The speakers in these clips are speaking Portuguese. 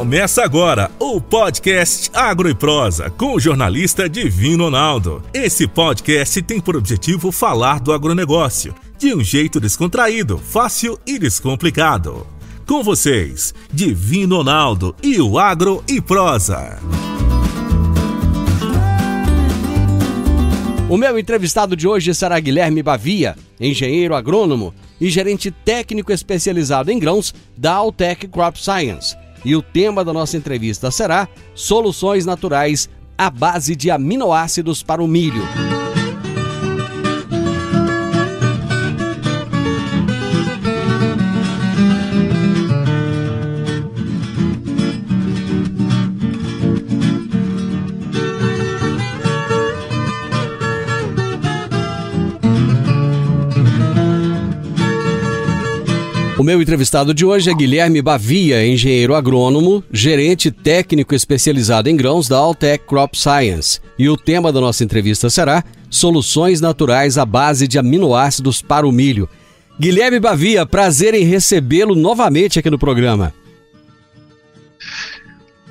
Começa agora o podcast Agro e Prosa com o jornalista Divino Ronaldo. Esse podcast tem por objetivo falar do agronegócio de um jeito descontraído, fácil e descomplicado. Com vocês, Divino Ronaldo e o Agro e Prosa. O meu entrevistado de hoje será Guilherme Bavia, engenheiro agrônomo e gerente técnico especializado em grãos da Alltech Crop Science. E o tema da nossa entrevista será Soluções Naturais à base de aminoácidos para o milho. O meu entrevistado de hoje é Guilherme Bavia, engenheiro agrônomo, gerente técnico especializado em grãos da Alltech Crop Science. E o tema da nossa entrevista será Soluções Naturais à base de aminoácidos para o milho. Guilherme Bavia, prazer em recebê-lo novamente aqui no programa.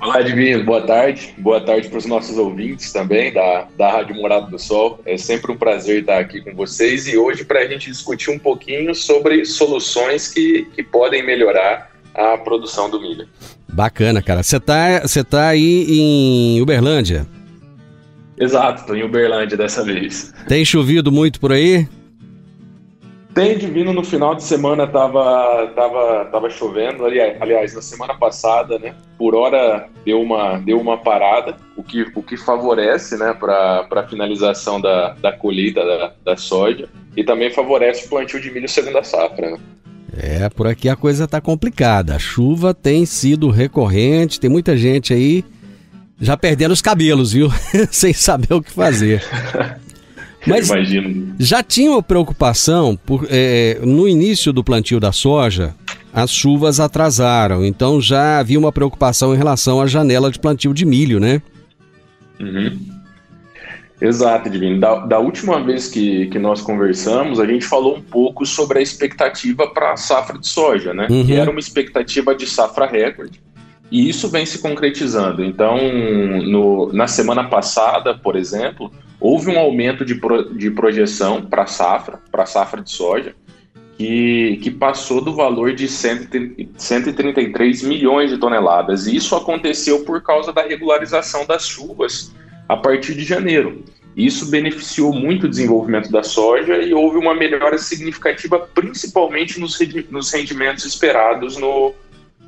Olá, Divino, boa tarde. Boa tarde para os nossos ouvintes também da Rádio Morada do Sol. É sempre um prazer estar aqui com vocês e hoje para a gente discutir um pouquinho sobre soluções que podem melhorar a produção do milho. Bacana, cara. Você tá aí em Uberlândia? Exato, estou em Uberlândia dessa vez. Tem chovido muito por aí? Tem, Divino, no final de semana tava chovendo, aliás, na semana passada, né, por hora deu uma parada, o que favorece, né, para a finalização da colheita da soja e também favorece o plantio de milho segunda safra, né? É, por aqui a coisa tá complicada, a chuva tem sido recorrente, tem muita gente aí já perdendo os cabelos, viu, sem saber o que fazer. Mas já tinha uma preocupação, no início do plantio da soja, as chuvas atrasaram, então já havia uma preocupação em relação à janela de plantio de milho, né? Uhum. Exato, Divino. Da última vez que nós conversamos, a gente falou um pouco sobre a expectativa para a safra de soja, né? Uhum. Que era uma expectativa de safra recorde. E isso vem se concretizando. Então, na semana passada, por exemplo, houve um aumento de projeção para a safra de soja, que passou do valor de 133 milhões de toneladas. E isso aconteceu por causa da regularização das chuvas a partir de janeiro. Isso beneficiou muito o desenvolvimento da soja e houve uma melhora significativa, principalmente nos rendimentos esperados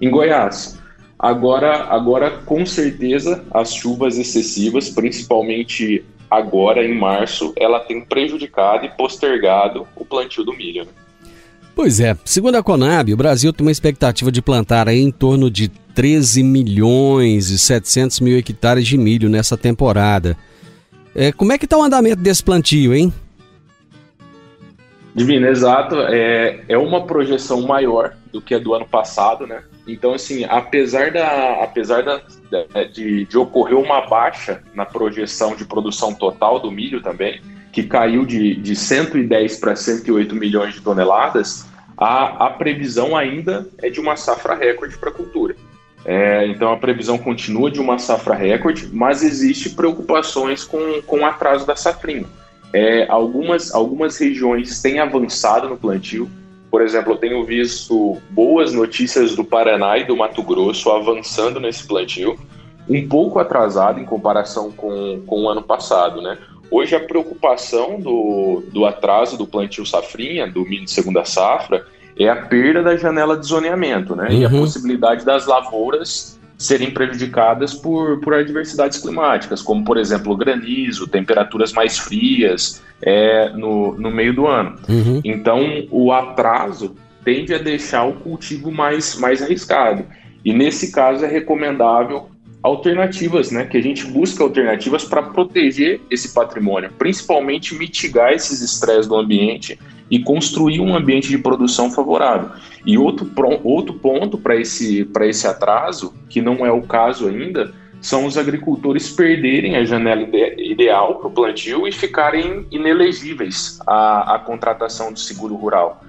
em Goiás. Agora, com certeza, as chuvas excessivas, principalmente agora em março, ela tem prejudicado e postergado o plantio do milho, né? Pois é, segundo a Conab, o Brasil tem uma expectativa de plantar aí em torno de 13 milhões e 700 mil hectares de milho nessa temporada. Como é que está o andamento desse plantio, hein? Divino, exato. É uma projeção maior do que a do ano passado, né? Então, assim, apesar de ocorrer uma baixa na projeção de produção total do milho também, que caiu de 110 para 108 milhões de toneladas, a previsão ainda é de uma safra recorde para a cultura. Então, a previsão continua de uma safra recorde, mas existe preocupações com o atraso da safrinha. Algumas regiões têm avançado no plantio. Por exemplo, eu tenho visto boas notícias do Paraná e do Mato Grosso avançando nesse plantio, um pouco atrasado em comparação com o ano passado, né? Hoje a preocupação do atraso do plantio safrinha, do milho de segunda safra, é a perda da janela de zoneamento, né? Uhum. E a possibilidade das lavouras serem prejudicadas por adversidades climáticas, como, por exemplo, granizo, temperaturas mais frias no meio do ano. Uhum. Então, o atraso tende a deixar o cultivo mais arriscado. E, nesse caso, é recomendável alternativas, né? Que a gente busca alternativas para proteger esse patrimônio, principalmente mitigar esses estresses do ambiente e construir um ambiente de produção favorável. E outro ponto para esse atraso, que não é o caso ainda, são os agricultores perderem a janela ideal para o plantio e ficarem inelegíveis à contratação do seguro rural.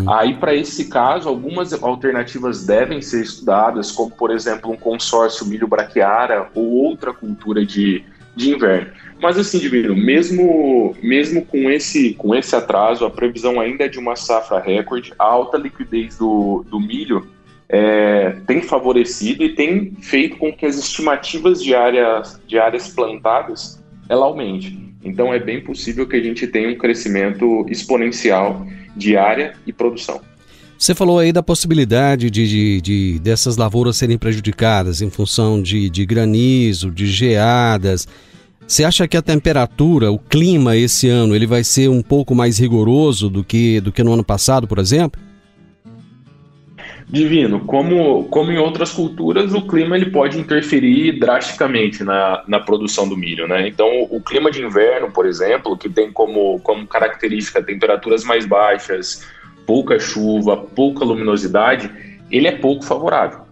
Aí, para esse caso, algumas alternativas devem ser estudadas, como, por exemplo, um consórcio milho braquiara ou outra cultura de inverno. Mas assim, Divino, mesmo com esse atraso, a previsão ainda é de uma safra recorde. A alta liquidez do milho tem favorecido e tem feito com que as estimativas de áreas plantadas ela aumente. Então é bem possível que a gente tenha um crescimento exponencial de área e produção. Você falou aí da possibilidade dessas lavouras serem prejudicadas em função de granizo, de geadas. Você acha que a temperatura, o clima esse ano, ele vai ser um pouco mais rigoroso do que no ano passado, por exemplo? Divino, como em outras culturas, o clima ele pode interferir drasticamente na produção do milho, né? Então, o clima de inverno, por exemplo, que tem como característica temperaturas mais baixas, pouca chuva, pouca luminosidade, ele é pouco favorável.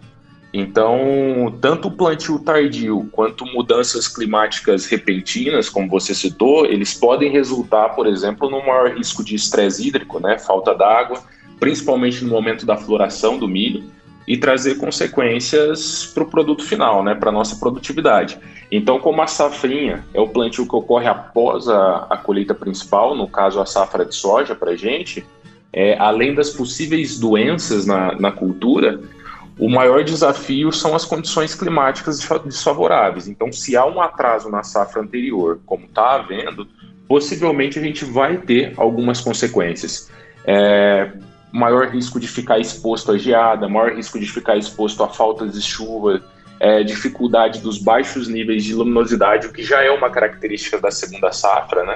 Então, tanto o plantio tardio quanto mudanças climáticas repentinas, como você citou, eles podem resultar, por exemplo, no maior risco de estresse hídrico, né? Falta d'água, principalmente no momento da floração do milho, e trazer consequências para o produto final, né? Para a nossa produtividade. Então, como a safrinha é o plantio que ocorre após a colheita principal, no caso a safra de soja para a gente, além das possíveis doenças na cultura, o maior desafio são as condições climáticas desfavoráveis. Então, se há um atraso na safra anterior, como está havendo, possivelmente a gente vai ter algumas consequências. Maior risco de ficar exposto à geada, maior risco de ficar exposto a faltas de chuva, dificuldade dos baixos níveis de luminosidade, o que já é uma característica da segunda safra, né?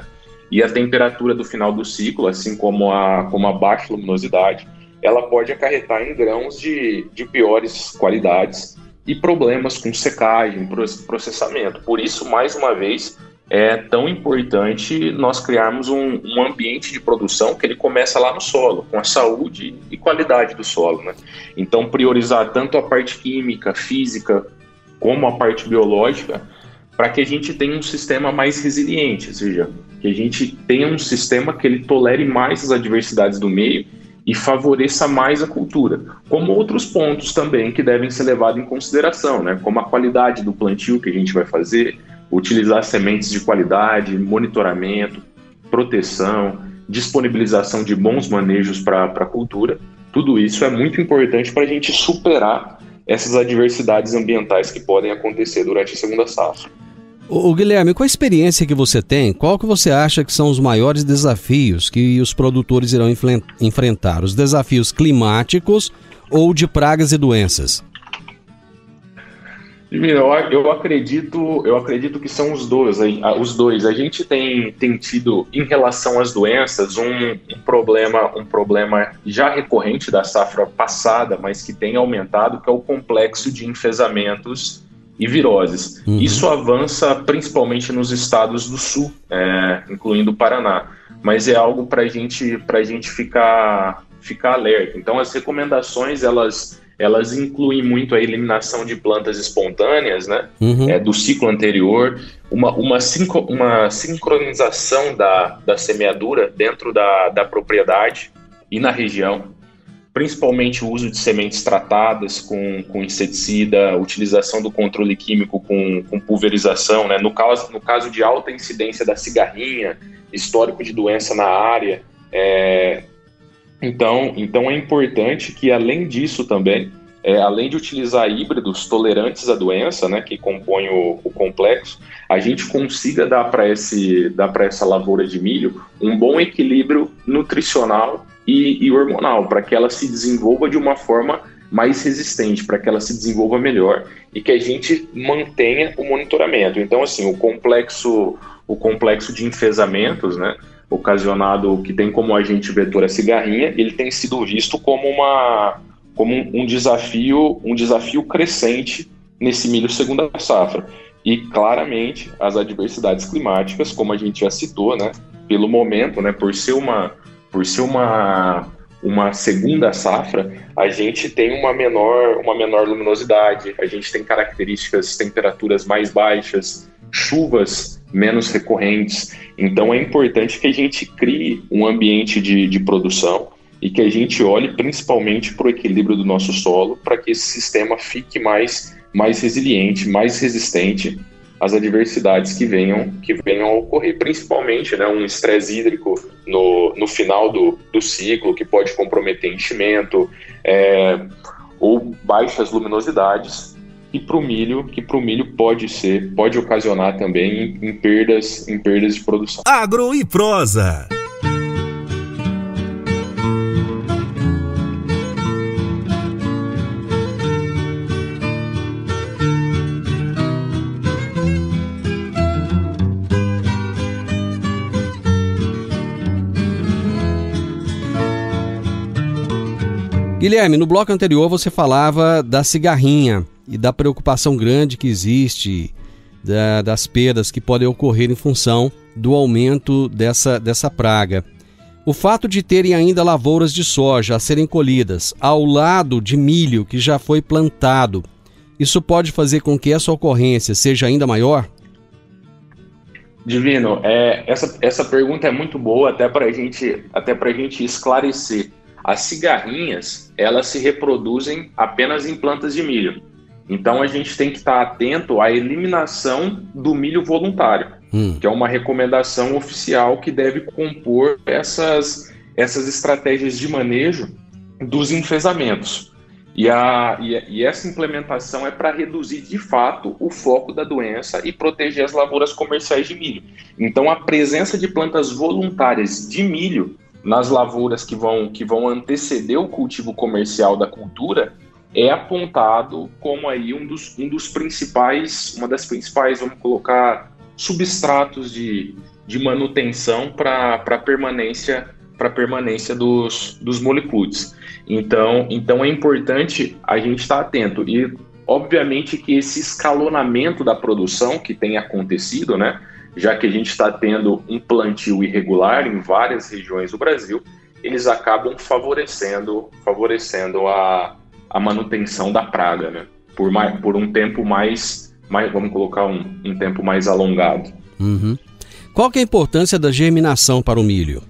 E a temperatura do final do ciclo, assim como a baixa luminosidade, ela pode acarretar em grãos de piores qualidades e problemas com secagem, processamento. Por isso, mais uma vez, é tão importante nós criarmos um ambiente de produção que ele começa lá no solo, com a saúde e qualidade do solo, né? Então, priorizar tanto a parte química, física, como a parte biológica, para que a gente tenha um sistema mais resiliente, ou seja, que a gente tenha um sistema que ele tolere mais as adversidades do meio e favoreça mais a cultura, como outros pontos também que devem ser levados em consideração, né? Como a qualidade do plantio que a gente vai fazer, utilizar sementes de qualidade, monitoramento, proteção, disponibilização de bons manejos para a cultura. Tudo isso é muito importante para a gente superar essas adversidades ambientais que podem acontecer durante a segunda safra. Ô Guilherme, com a experiência que você tem, qual que você acha que são os maiores desafios que os produtores irão enfrentar? Os desafios climáticos ou de pragas e doenças? Eu acredito que são os dois. A gente tem tido, em relação às doenças, um problema já recorrente da safra passada, mas que tem aumentado, que é o complexo de enfesamentos e viroses. Isso avança principalmente nos estados do sul, incluindo o Paraná, mas é algo para a gente ficar alerta. Então, as recomendações, elas incluem muito a eliminação de plantas espontâneas, né? Do ciclo anterior, uma sincronização da semeadura dentro da propriedade e na região, principalmente o uso de sementes tratadas com inseticida, utilização do controle químico com pulverização, né? No caso de alta incidência da cigarrinha, histórico de doença na área. Então é importante que, além disso também, além de utilizar híbridos tolerantes à doença, né, que compõem o complexo, a gente consiga dar para essa lavoura de milho um bom equilíbrio nutricional e hormonal, para que ela se desenvolva de uma forma mais resistente, para que ela se desenvolva melhor e que a gente mantenha o monitoramento. Então, assim, o complexo de enfesamentos, né, ocasionado, que tem como agente vetor a cigarrinha, ele tem sido visto como um desafio crescente nesse milho segunda safra. E, claramente, as adversidades climáticas, como a gente já citou, né, pelo momento, né, por ser uma segunda safra, a gente tem uma menor luminosidade, a gente tem características, temperaturas mais baixas, chuvas menos recorrentes. Então é importante que a gente crie um ambiente de produção e que a gente olhe principalmente para o equilíbrio do nosso solo, para que esse sistema fique mais resiliente, mais resistente às adversidades que venham a ocorrer, principalmente, né, um estresse hídrico no final do ciclo, que pode comprometer enchimento, ou baixas luminosidades, que para o milho pode ocasionar também em perdas de produção. Agro e Prosa. Guilherme, no bloco anterior você falava da cigarrinha e da preocupação grande que existe, das perdas que podem ocorrer em função do aumento dessa praga. O fato de terem ainda lavouras de soja a serem colhidas ao lado de milho que já foi plantado, isso pode fazer com que essa ocorrência seja ainda maior? Divino, essa pergunta é muito boa até para a gente esclarecer. As cigarrinhas, elas se reproduzem apenas em plantas de milho. Então, a gente tem que estar atento à eliminação do milho voluntário, que é uma recomendação oficial que deve compor essas estratégias de manejo dos enfesamentos. E essa implementação é para reduzir, de fato, o foco da doença e proteger as lavouras comerciais de milho. Então, a presença de plantas voluntárias de milho nas lavouras que vão anteceder o cultivo comercial da cultura é apontado como aí uma das principais, vamos colocar, substratos de manutenção para a permanência dos molicutes. Então é importante a gente estar atento e, obviamente, que esse escalonamento da produção que tem acontecido, né, já que a gente está tendo um plantio irregular em várias regiões do Brasil, eles acabam favorecendo a manutenção da praga, né? Por um tempo mais vamos colocar um tempo mais alongado. Uhum. Qual que é a importância da germinação para o milho?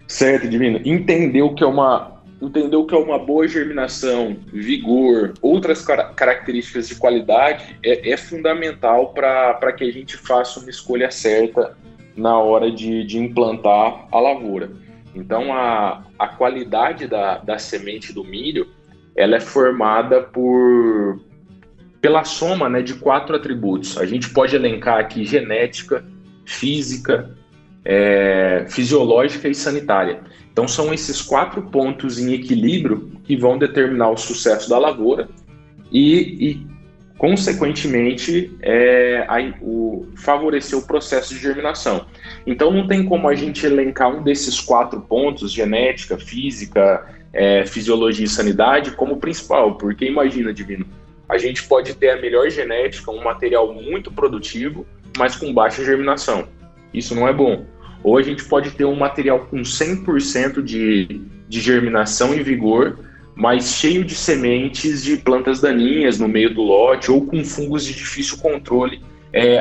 Certo, Divino. Entender o que é uma boa germinação, vigor, outras características de qualidade é fundamental para que a gente faça uma escolha certa na hora de implantar a lavoura. Então, a qualidade da semente do milho, ela é formada pela soma, né, de 4 atributos. A gente pode elencar aqui genética, física, fisiológica e sanitária. Então, são esses 4 pontos em equilíbrio que vão determinar o sucesso da lavoura e consequentemente, favorecer o processo de germinação. Então, não tem como a gente elencar um desses 4 pontos, genética, física, fisiologia e sanidade, como principal, porque imagina, Divino, a gente pode ter a melhor genética, um material muito produtivo, mas com baixa germinação. Isso não é bom. Ou a gente pode ter um material com 100% de germinação e vigor, mas cheio de sementes de plantas daninhas no meio do lote ou com fungos de difícil controle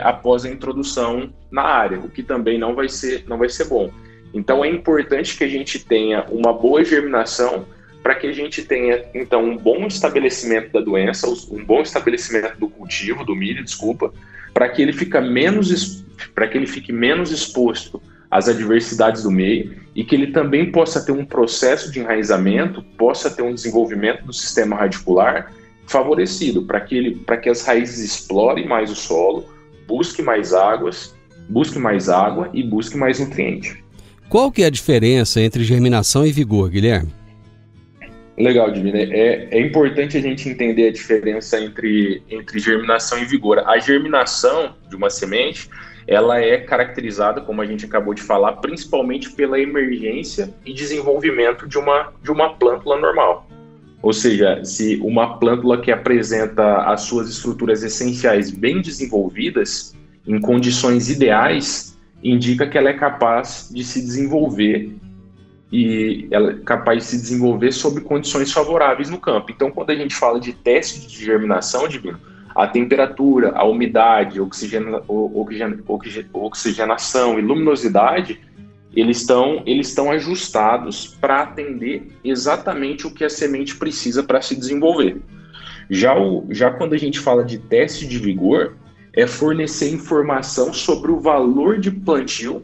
após a introdução na área, o que também não vai ser bom. Então é importante que a gente tenha uma boa germinação para que a gente tenha, então, um bom estabelecimento da doença, um bom estabelecimento do cultivo, do milho, para que ele fique menos exposto às adversidades do meio e que ele também possa ter um processo de enraizamento, possa ter um desenvolvimento do sistema radicular favorecido, para que as raízes explorem mais o solo, busque mais água e busque mais nutriente. Qual que é a diferença entre germinação e vigor, Guilherme? Legal, Divina. É importante a gente entender a diferença entre germinação e vigor. A germinação de uma semente, ela é caracterizada, como a gente acabou de falar, principalmente pela emergência e desenvolvimento de uma plântula normal. Ou seja, se uma plântula que apresenta as suas estruturas essenciais bem desenvolvidas, em condições ideais, indica que ela é capaz de se desenvolver e ela é capaz de se desenvolver sob condições favoráveis no campo. Então, quando a gente fala de teste de germinação, Divino, a temperatura, a umidade, oxigenação e luminosidade eles estão ajustados para atender exatamente o que a semente precisa para se desenvolver. Já quando a gente fala de teste de vigor, é fornecer informação sobre o valor de plantio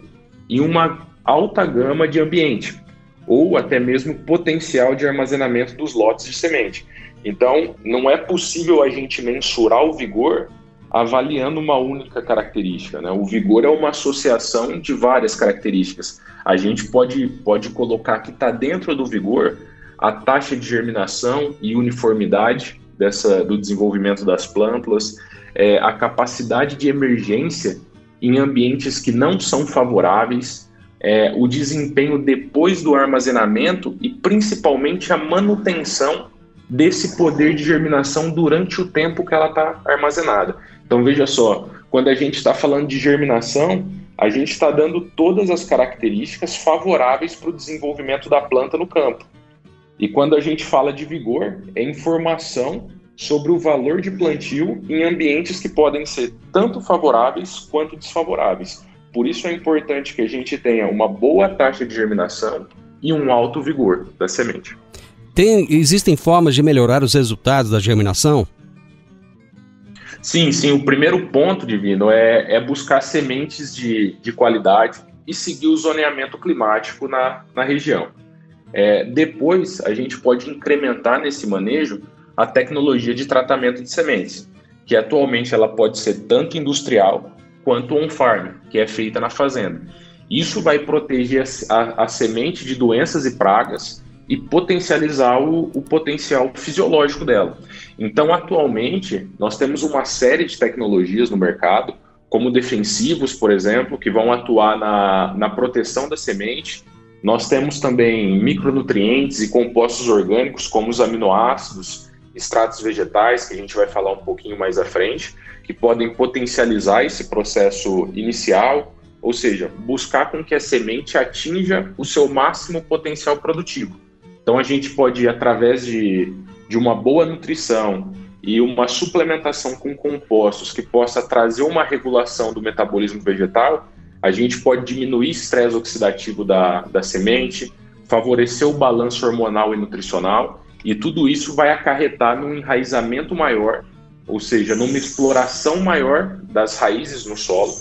em uma alta gama de ambiente, ou até mesmo potencial de armazenamento dos lotes de semente. Então, não é possível a gente mensurar o vigor avaliando uma única característica, né? O vigor é uma associação de várias características. A gente pode colocar que está dentro do vigor a taxa de germinação e uniformidade do desenvolvimento das plântulas, a capacidade de emergência em ambientes que não são favoráveis, o desempenho depois do armazenamento e principalmente a manutenção desse poder de germinação durante o tempo que ela está armazenada. Então veja só, quando a gente está falando de germinação, a gente está dando todas as características favoráveis para o desenvolvimento da planta no campo. E quando a gente fala de vigor, é informação sobre o valor de plantio em ambientes que podem ser tanto favoráveis quanto desfavoráveis. Por isso é importante que a gente tenha uma boa taxa de germinação e um alto vigor da semente. Existem formas de melhorar os resultados da germinação? Sim. O primeiro ponto, Divino, é buscar sementes de qualidade e seguir o zoneamento climático na região. Depois, a gente pode incrementar nesse manejo a tecnologia de tratamento de sementes, que atualmente ela pode ser tanto industrial quanto on-farm, que é feita na fazenda. Isso vai proteger a semente de doenças e pragas e potencializar o potencial fisiológico dela. Então, atualmente, nós temos uma série de tecnologias no mercado, como defensivos, por exemplo, que vão atuar na proteção da semente. Nós temos também micronutrientes e compostos orgânicos, como os aminoácidos, extratos vegetais, que a gente vai falar um pouquinho mais à frente, que podem potencializar esse processo inicial, ou seja, buscar com que a semente atinja o seu máximo potencial produtivo. Então a gente pode, através de uma boa nutrição e uma suplementação com compostos que possa trazer uma regulação do metabolismo vegetal, a gente pode diminuir o estresse oxidativo da semente, favorecer o balanço hormonal e nutricional, e tudo isso vai acarretar num enraizamento maior, ou seja, numa exploração maior das raízes no solo,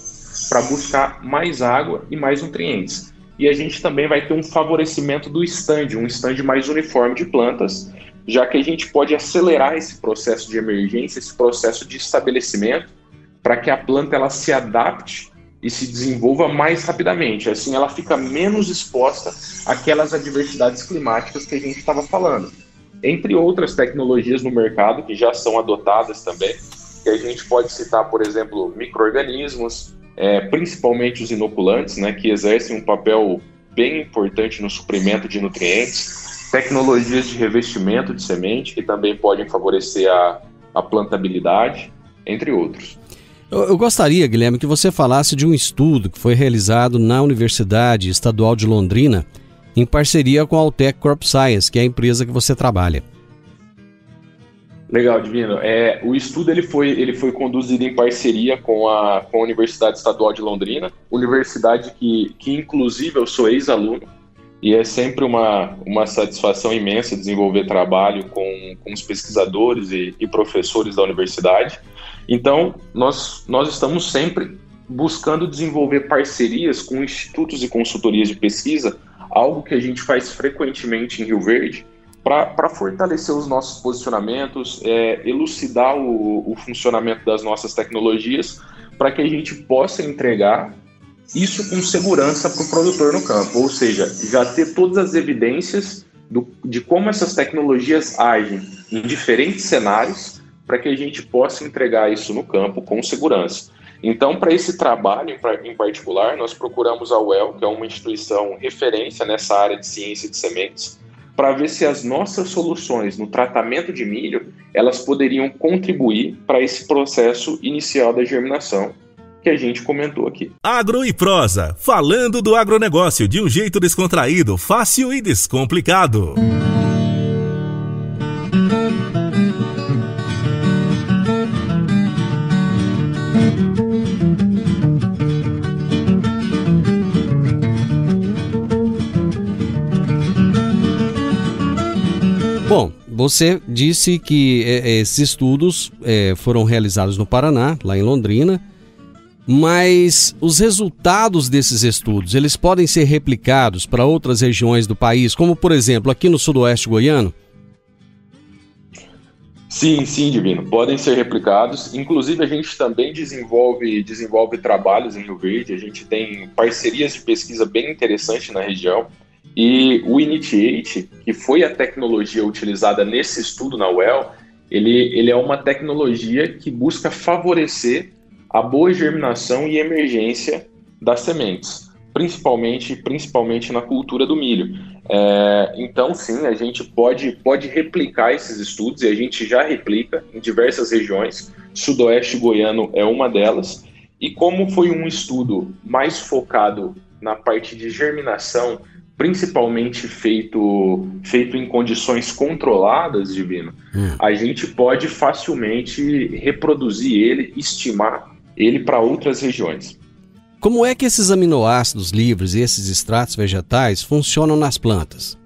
para buscar mais água e mais nutrientes. E a gente também vai ter um favorecimento do stand, um stand mais uniforme de plantas, já que a gente pode acelerar esse processo de emergência, esse processo de estabelecimento, para que a planta ela se adapte e se desenvolva mais rapidamente. Assim ela fica menos exposta àquelas adversidades climáticas que a gente estava falando. Entre outras tecnologias no mercado que já são adotadas também, que a gente pode citar, por exemplo, micro-organismos, principalmente os inoculantes, né, que exercem um papel bem importante no suprimento de nutrientes, tecnologias de revestimento de semente, que também podem favorecer a plantabilidade, entre outros. Eu gostaria, Guilherme, que você falasse de um estudo que foi realizado na Universidade Estadual de Londrina, em parceria com a Altec Crop Science, que é a empresa que você trabalha. Legal, Divino. O estudo ele foi conduzido em parceria com a Universidade Estadual de Londrina, universidade que inclusive eu sou ex-aluno, e é sempre uma satisfação imensa desenvolver trabalho com os pesquisadores e professores da universidade. Então, nós estamos sempre buscando desenvolver parcerias com institutos e consultorias de pesquisa, algo que a gente faz frequentemente em Rio Verde, para fortalecer os nossos posicionamentos, elucidar o funcionamento das nossas tecnologias, para que a gente possa entregar isso com segurança para o produtor no campo, ou seja, já ter todas as evidências de como essas tecnologias agem em diferentes cenários, para que a gente possa entregar isso no campo com segurança. Então, para esse trabalho em particular, nós procuramos a UEL, que é uma instituição referência nessa área de ciência de sementes, para ver se as nossas soluções no tratamento de milho, elas poderiam contribuir para esse processo inicial da germinação que a gente comentou aqui. Agro e Prosa, falando do agronegócio de um jeito descontraído, fácil e descomplicado. Bom, você disse que esses estudos foram realizados no Paraná, lá em Londrina, mas os resultados desses estudos, eles podem ser replicados para outras regiões do país, como, por exemplo, aqui no sudoeste goiano? Sim, Divino, podem ser replicados. Inclusive, a gente também desenvolve trabalhos em Rio Verde, a gente tem parcerias de pesquisa bem interessantes na região. E o Initiate, que foi a tecnologia utilizada nesse estudo na UEL, ele é uma tecnologia que busca favorecer a boa germinação e emergência das sementes, principalmente na cultura do milho. Então, sim, a gente pode replicar esses estudos, e a gente já replica em diversas regiões. Sudoeste goiano é uma delas. E como foi um estudo mais focado na parte de germinação, principalmente feito em condições controladas, Divino, a gente pode facilmente reproduzir ele, estimar ele para outras regiões. Como é que esses aminoácidos livres e esses extratos vegetais funcionam nas plantas?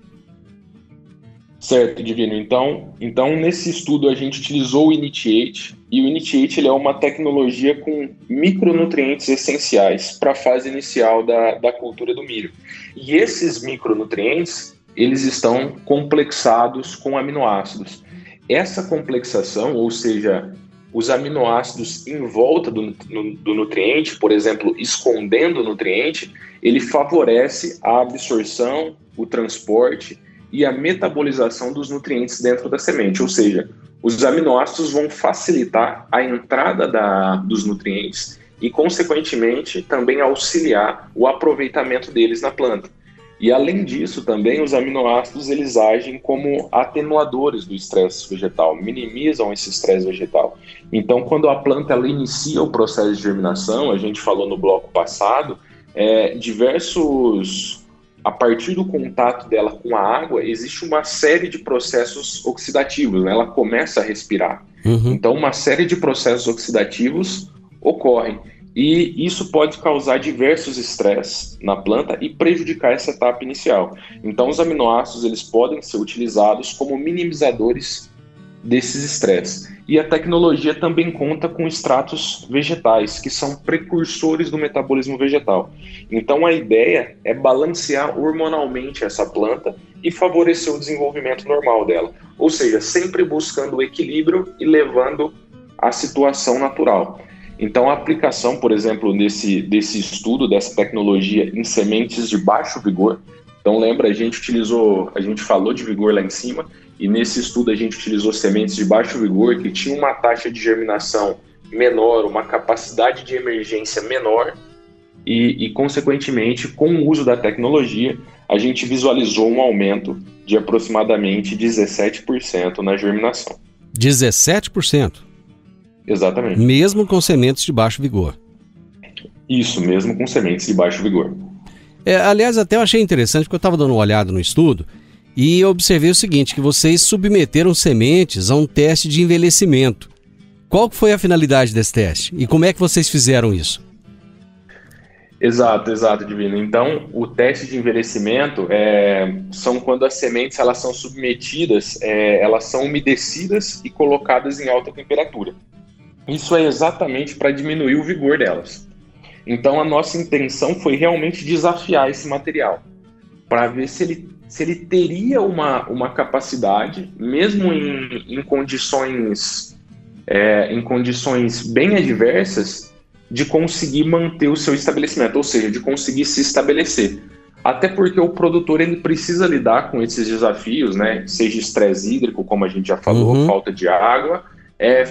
Certo, Divino. Então, nesse estudo a gente utilizou o Initiate, e o Initiate ele é uma tecnologia com micronutrientes essenciais para a fase inicial da cultura do milho. E esses micronutrientes, eles estão complexados com aminoácidos. Essa complexação, ou seja, os aminoácidos em volta do nutriente, por exemplo, escondendo o nutriente, ele favorece a absorção, o transporte e a metabolização dos nutrientes dentro da semente, ou seja, os aminoácidos vão facilitar a entrada dos nutrientes e, consequentemente, também auxiliar o aproveitamento deles na planta. E, além disso, também os aminoácidos eles agem como atenuadores do estresse vegetal, minimizam esse estresse vegetal. Então, quando a planta ela inicia o processo de germinação, a gente falou no bloco passado, a partir do contato dela com a água, existe uma série de processos oxidativos, né? Ela começa a respirar. Então, uma série de processos oxidativos ocorrem. E isso pode causar diversos estresses na planta e prejudicar essa etapa inicial. Então, os aminoácidos eles podem ser utilizados como minimizadores desses estresses. E a tecnologia também conta com extratos vegetais, que são precursores do metabolismo vegetal. Então, a ideia é balancear hormonalmente essa planta e favorecer o desenvolvimento normal dela. Ou seja, sempre buscando o equilíbrio e levando à situação natural. Então, a aplicação, por exemplo, desse estudo, dessa tecnologia em sementes de baixo vigor. Então, lembra, a gente falou de vigor lá em cima, e nesse estudo a gente utilizou sementes de baixo vigor que tinham uma taxa de germinação menor, uma capacidade de emergência menor, e consequentemente, com o uso da tecnologia, a gente visualizou um aumento de aproximadamente 17% na germinação. 17%? Exatamente. Mesmo com sementes de baixo vigor? Isso, mesmo com sementes de baixo vigor. Aliás, até eu achei interessante, porque eu estava dando uma olhada no estudo e eu observei o seguinte, que vocês submeteram sementes a um teste de envelhecimento. Qual foi a finalidade desse teste? E como é que vocês fizeram isso? Exato, Divino. Então, o teste de envelhecimento são quando as sementes elas são submetidas, elas são umedecidas e colocadas em alta temperatura. Isso é exatamente para diminuir o vigor delas. Então, a nossa intenção foi realmente desafiar esse material, para ver se ele teria uma capacidade, mesmo em condições bem adversas, de conseguir manter o seu estabelecimento, ou seja, de conseguir se estabelecer. Até porque o produtor ele precisa lidar com esses desafios, né? Seja estresse hídrico, como a gente já falou, falta de água,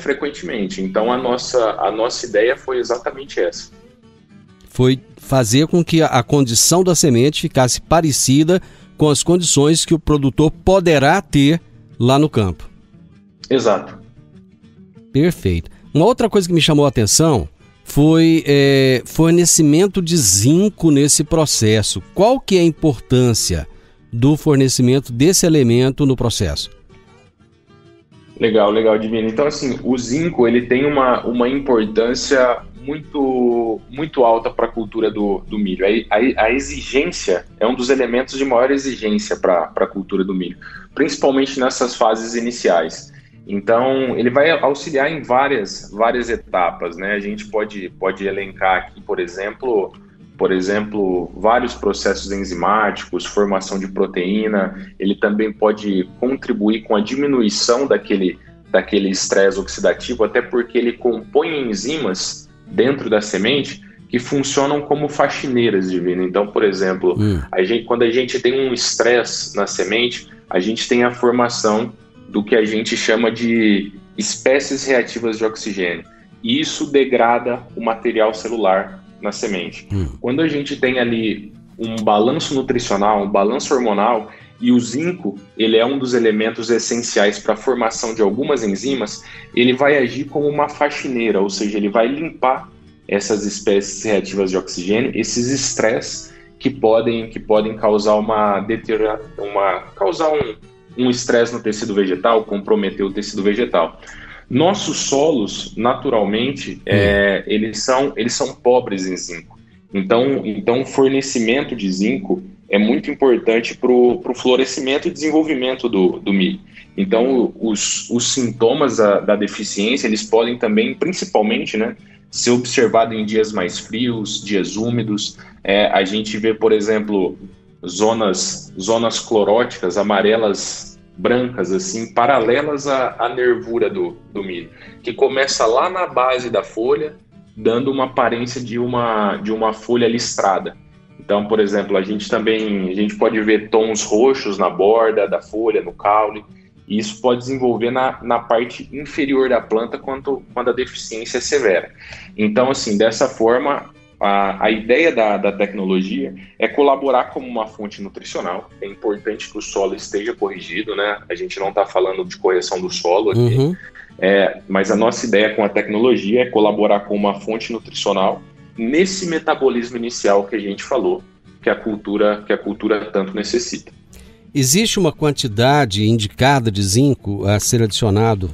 frequentemente. Então, a nossa ideia foi exatamente essa. Foi fazer com que a condição da semente ficasse parecida com as condições que o produtor poderá ter lá no campo. Exato. Perfeito. Uma outra coisa que me chamou a atenção foi fornecimento de zinco nesse processo. Qual que é a importância do fornecimento desse elemento no processo? Legal, Divino. Então, assim, o zinco ele tem uma importância muito alta para a cultura do milho. A exigência é um dos elementos de maior exigência para a cultura do milho, principalmente nessas fases iniciais. Então, ele vai auxiliar em várias etapas, né? A gente pode elencar aqui, por exemplo, vários processos enzimáticos, formação de proteína. Ele também pode contribuir com a diminuição daquele estresse oxidativo, até porque ele compõe enzimas dentro da semente que funcionam como faxineiras, Divino. Então, por exemplo, quando a gente tem um estresse na semente, a gente tem a formação do que a gente chama de espécies reativas de oxigênio. E isso degrada o material celular na semente. Quando a gente tem ali um balanço nutricional, um balanço hormonal, e o zinco, ele é um dos elementos essenciais para a formação de algumas enzimas, ele vai agir como uma faxineira, ou seja, ele vai limpar essas espécies reativas de oxigênio, esses estresses que podem causar um estresse no tecido vegetal, comprometer o tecido vegetal. Nossos solos, naturalmente, eles são pobres em zinco. Então, o fornecimento de zinco é muito importante para o florescimento e desenvolvimento do milho. Então, os sintomas da deficiência, eles podem também, principalmente, né, ser observados em dias mais frios, dias úmidos. A gente vê, por exemplo, zonas cloróticas, amarelas, brancas, assim, paralelas à nervura do milho, que começa lá na base da folha, dando uma aparência de uma folha listrada. Então, por exemplo, a gente pode ver tons roxos na borda da folha, no caule, e isso pode desenvolver na parte inferior da planta quando a deficiência é severa. Então, assim, dessa forma, a ideia da tecnologia é colaborar como uma fonte nutricional. É importante que o solo esteja corrigido, né? A gente não está falando de correção do solo aqui, mas a nossa ideia com a tecnologia é colaborar com uma fonte nutricional nesse metabolismo inicial que a gente falou, que a cultura tanto necessita. Existe uma quantidade indicada de zinco a ser adicionado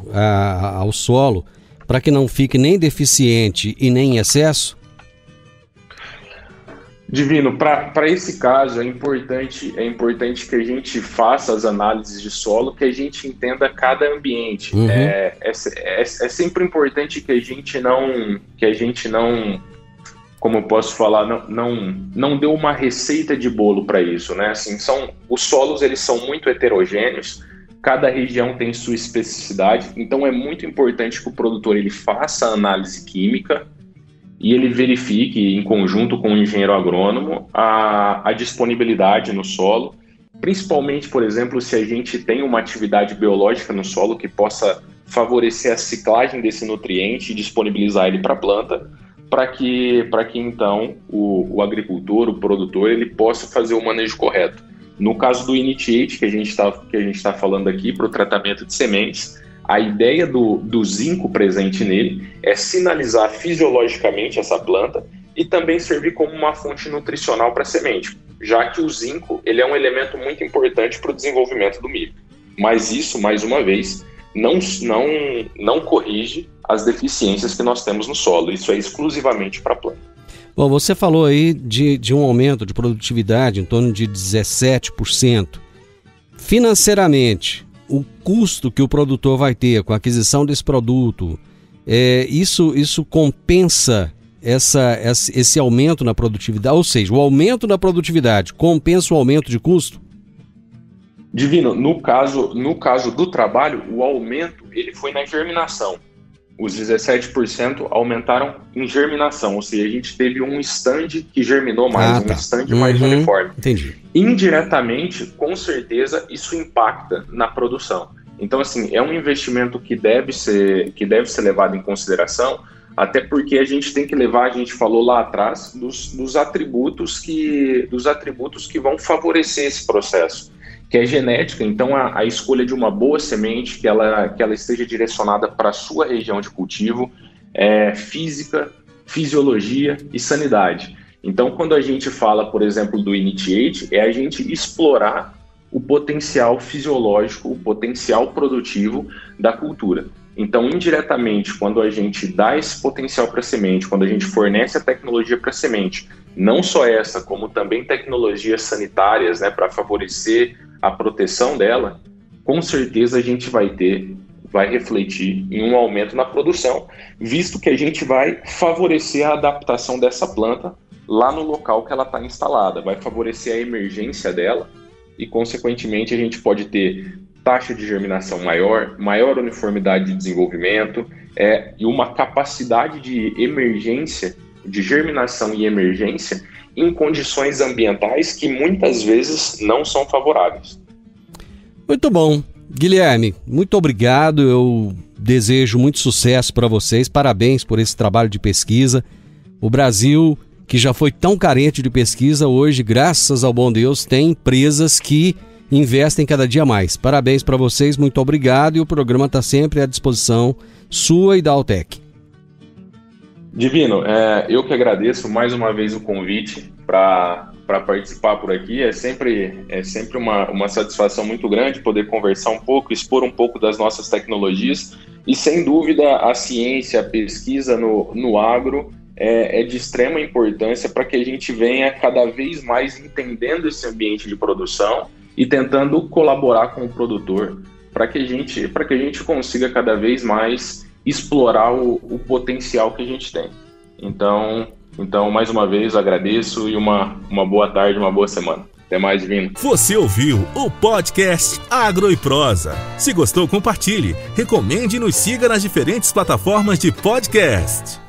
ao solo para que não fique nem deficiente e nem em excesso? Divino, para esse caso é importante que a gente faça as análises de solo, que a gente entenda cada ambiente. É sempre importante que a gente não, como eu posso falar, não dê uma receita de bolo para isso, né? Assim, os solos, eles são muito heterogêneos, cada região tem sua especificidade, então é muito importante que o produtor ele faça a análise química e ele verifique, em conjunto com o engenheiro agrônomo, a disponibilidade no solo, principalmente, por exemplo, se a gente tem uma atividade biológica no solo que possa favorecer a ciclagem desse nutriente e disponibilizar ele para a planta, para que então o agricultor, o produtor, ele possa fazer o manejo correto. No caso do Initiate, que a gente está falando aqui, para o tratamento de sementes, a ideia do zinco presente nele é sinalizar fisiologicamente essa planta e também servir como uma fonte nutricional para a semente, já que o zinco ele é um elemento muito importante para o desenvolvimento do milho. Mas isso, mais uma vez, não corrige as deficiências que nós temos no solo. Isso é exclusivamente para a planta. Bom, você falou aí de um aumento de produtividade em torno de 17%. Financeiramente, o custo que o produtor vai ter com a aquisição desse produto, isso compensa esse aumento na produtividade? Ou seja, o aumento da produtividade compensa o aumento de custo? Divino, no caso do trabalho, o aumento ele foi na germinação. Os 17% aumentaram em germinação, ou seja, a gente teve um stand que germinou mais, um stand mais uniforme. Entendi. Indiretamente, com certeza, isso impacta na produção. Então, assim, é um investimento que deve ser levado em consideração, até porque a gente tem que levar, a gente falou lá atrás, dos atributos que vão favorecer esse processo, que é genética. Então a escolha de uma boa semente, que ela esteja direcionada para a sua região de cultivo, física, fisiologia e sanidade. Então quando a gente fala, por exemplo, do Initiate, é a gente explorar o potencial fisiológico, o potencial produtivo da cultura. Então, indiretamente, quando a gente dá esse potencial para a semente, quando a gente fornece a tecnologia para a semente, não só essa, como também tecnologias sanitárias, né, para favorecer a proteção dela, com certeza a gente vai refletir em um aumento na produção, visto que a gente vai favorecer a adaptação dessa planta lá no local que ela está instalada, vai favorecer a emergência dela e, consequentemente, a gente pode ter taxa de germinação maior uniformidade de desenvolvimento e uma capacidade de emergência, de germinação e emergência em condições ambientais que muitas vezes não são favoráveis. Muito bom. Guilherme, muito obrigado. Eu desejo muito sucesso para vocês. Parabéns por esse trabalho de pesquisa. O Brasil, que já foi tão carente de pesquisa, hoje, graças ao bom Deus, tem empresas que investem cada dia mais. Parabéns para vocês, muito obrigado, e o programa está sempre à disposição sua e da Altec. Divino, eu que agradeço mais uma vez o convite para participar por aqui. É sempre uma satisfação muito grande poder conversar um pouco, expor um pouco das nossas tecnologias, e sem dúvida a ciência, a pesquisa no agro é de extrema importância para que a gente venha cada vez mais entendendo esse ambiente de produção e tentando colaborar com o produtor para que a gente consiga cada vez mais explorar o potencial que a gente tem. Então, mais uma vez, agradeço e uma boa tarde, uma boa semana. Até mais, Divino. Você ouviu o podcast Agro e Prosa. Se gostou, compartilhe, recomende e nos siga nas diferentes plataformas de podcast.